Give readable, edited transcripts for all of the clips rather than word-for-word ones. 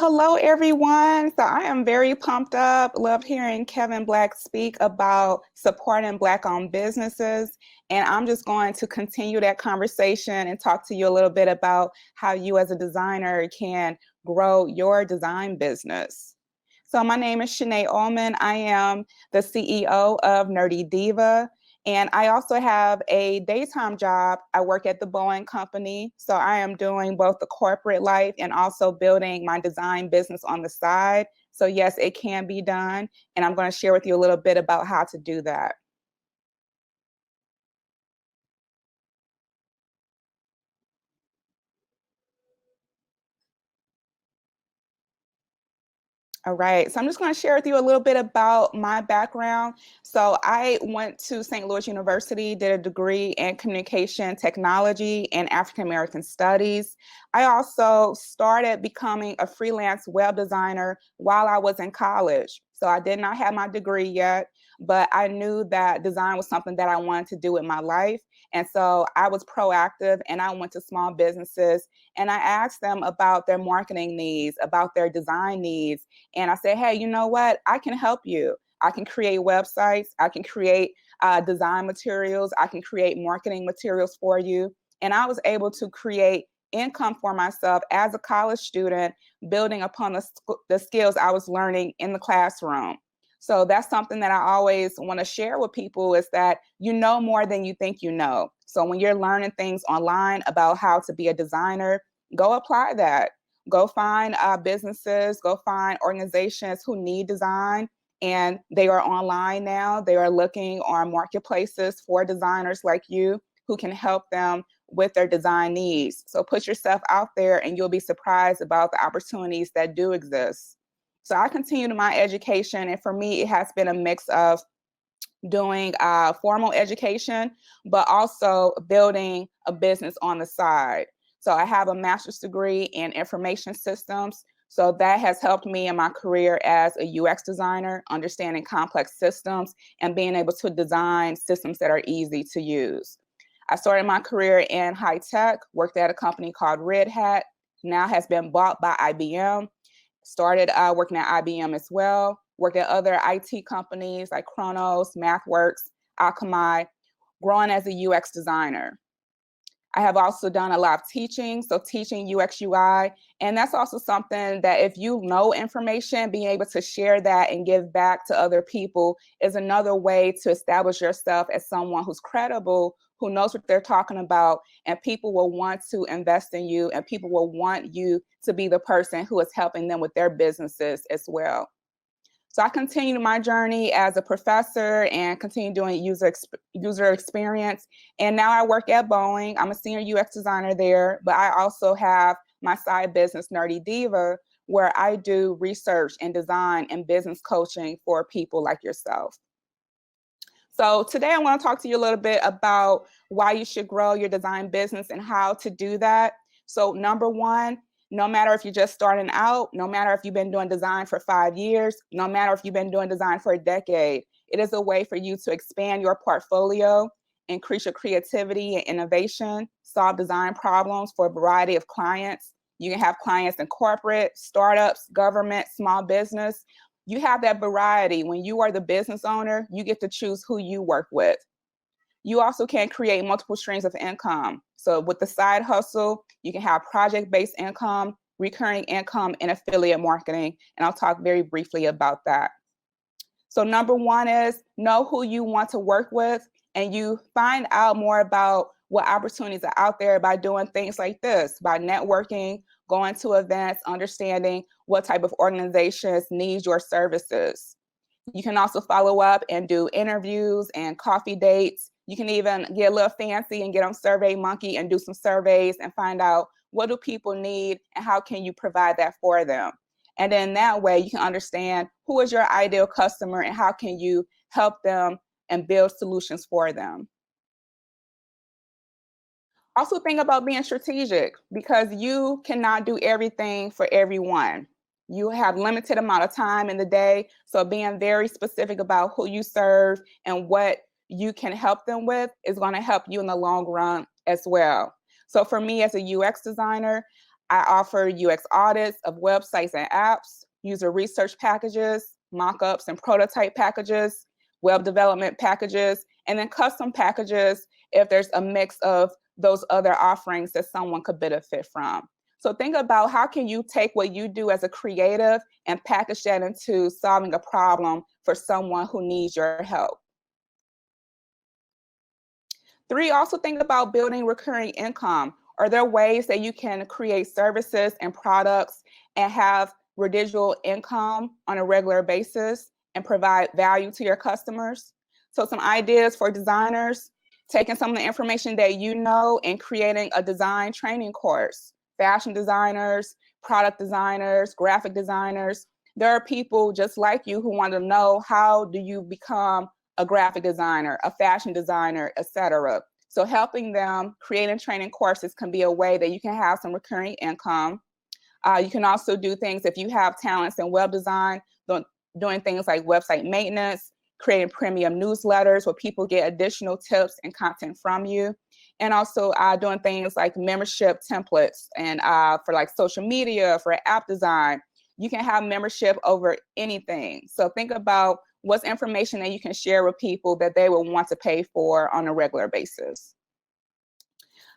Hello, everyone. So I am very pumped up. Love hearing Kevin Black speak about supporting Black-owned businesses. And I'm just going to continue that conversation and talk to you a little bit about how you as a designer can grow your design business. So my name is Shanae Ullman. I am the CEO of Nerdy Diva. And I also have a daytime job. I work at the Boeing Company. So I am doing both the corporate life and also building my design business on the side. So yes, it can be done. And I'm going to share with you a little bit about how to do that. All right, so I'm just going to share with you a little bit about my background. So I went to St. Louis University, did a degree in communication technology and African American studies. I also started becoming a freelance web designer while I was in college. So I did not have my degree yet, but I knew that design was something that I wanted to do in my life. And so I was proactive and I went to small businesses and I asked them about their marketing needs, about their design needs. And I said, hey, you know what? I can help you. I can create websites. I can create design materials. I can create marketing materials for you. And I was able to create income for myself as a college student, building upon the skills I was learning in the classroom. So that's something that I always want to share with people is that you know more than you think you know. So when you're learning things online about how to be a designer, go apply that. Go find businesses, go find organizations who need design, and they are online now. They are looking on marketplaces for designers like you who can help them with their design needs. So put yourself out there and you'll be surprised about the opportunities that do exist. So I continued my education, and for me, it has been a mix of doing formal education, but also building a business on the side. So I have a master's degree in information systems. So that has helped me in my career as a UX designer, understanding complex systems and being able to design systems that are easy to use. I started my career in high tech, worked at a company called Red Hat, now has been bought by IBM. Started working at IBM as well, worked at other IT companies like Kronos, MathWorks, Akamai, growing as a UX designer. I have also done a lot of teaching, so teaching UX UI, and that's also something that if you know information, being able to share that and give back to other people is another way to establish yourself as someone who's credible, who knows what they're talking about, and people will want to invest in you, and people will want you to be the person who is helping them with their businesses as well. So I continued my journey as a professor and continued doing user experience. And now I work at Boeing. I'm a senior UX designer there, but I also have my side business, Nerdy Diva, where I do research and design and business coaching for people like yourself. So today I want to talk to you a little bit about why you should grow your design business and how to do that. So number one, no matter if you're just starting out, no matter if you've been doing design for 5 years, no matter if you've been doing design for a decade, it is a way for you to expand your portfolio, increase your creativity and innovation, solve design problems for a variety of clients. You can have clients in corporate, startups, government, small business. You have that variety. When you are the business owner, you get to choose who you work with. You also can create multiple streams of income. So with the side hustle, you can have project-based income, recurring income, and affiliate marketing. And I'll talk very briefly about that. So number one is know who you want to work with, and you find out more about what opportunities are out there by doing things like this, by networking, going to events, understanding what type of organizations need your services. You can also follow up and do interviews and coffee dates. You can even get a little fancy and get on SurveyMonkey and do some surveys and find out what do people need and how can you provide that for them. And then that way you can understand who is your ideal customer and how can you help them and build solutions for them. Also think about being strategic because you cannot do everything for everyone. You have limited amount of time in the day, so being very specific about who you serve and what you can help them with is going to help you in the long run as well. So for me as a UX designer, I offer UX audits of websites and apps, user research packages, mock-ups and prototype packages, web development packages, and then custom packages if there's a mix of those other offerings that someone could benefit from. So think about how can you take what you do as a creative and package that into solving a problem for someone who needs your help. 3, also think about building recurring income. Are there ways that you can create services and products and have residual income on a regular basis and provide value to your customers? So some ideas for designers: taking some of the information that you know and creating a design training course. Fashion designers, product designers, graphic designers. There are people just like you who want to know, how do you become a graphic designer, a fashion designer, etc. So helping them creating training courses can be a way that you can have some recurring income. You can also do things if you have talents in web design, doing things like website maintenance, creating premium newsletters where people get additional tips and content from you, and also doing things like membership templates and for like social media, for app design. You can have membership over anything. So think about what's information that you can share with people that they will want to pay for on a regular basis.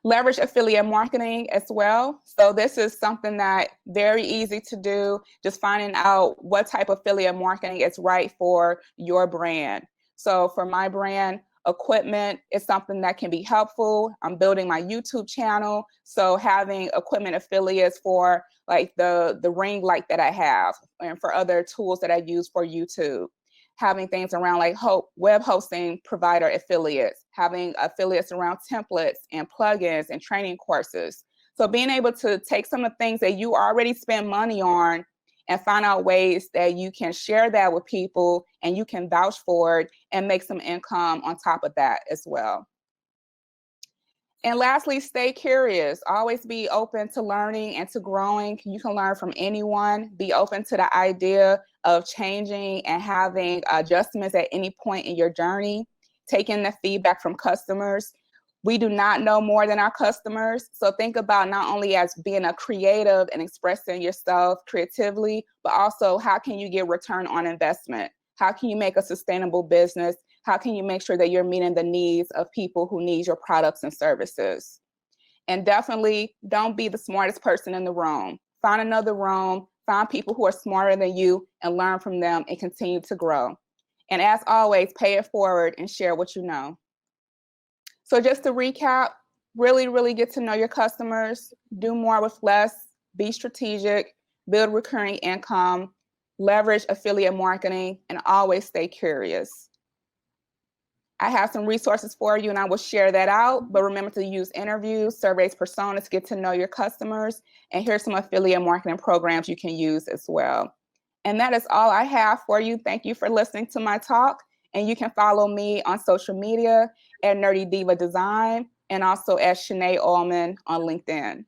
Leverage affiliate marketing as well. So this is something that very easy to do, just finding out what type of affiliate marketing is right for your brand. So for my brand, equipment is something that can be helpful. I'm building my YouTube channel, so having equipment affiliates for like the ring light that I have, and for other tools that I use for YouTube. Having things around like web hosting provider affiliates, having affiliates around templates and plugins and training courses. So being able to take some of the things that you already spend money on and find out ways that you can share that with people and you can vouch for it and make some income on top of that as well. And lastly, stay curious. Always be open to learning and to growing. You can learn from anyone. Be open to the idea of changing and having adjustments at any point in your journey. Taking the feedback from customers. We do not know more than our customers. So think about not only as being a creative and expressing yourself creatively, but also how can you get return on investment? How can you make a sustainable business? How can you make sure that you're meeting the needs of people who need your products and services? And definitely don't be the smartest person in the room. Find another room, find people who are smarter than you and learn from them and continue to grow. And as always, pay it forward and share what you know. So just to recap, really get to know your customers, do more with less, be strategic, build recurring income, leverage affiliate marketing, and always stay curious. I have some resources for you and I will share that out, but remember to use interviews, surveys, personas to get to know your customers, and here's some affiliate marketing programs you can use as well. And that is all I have for you. Thank you for listening to my talk, and you can follow me on social media at Nerdy Diva Design and also at Shanae Ullman on LinkedIn.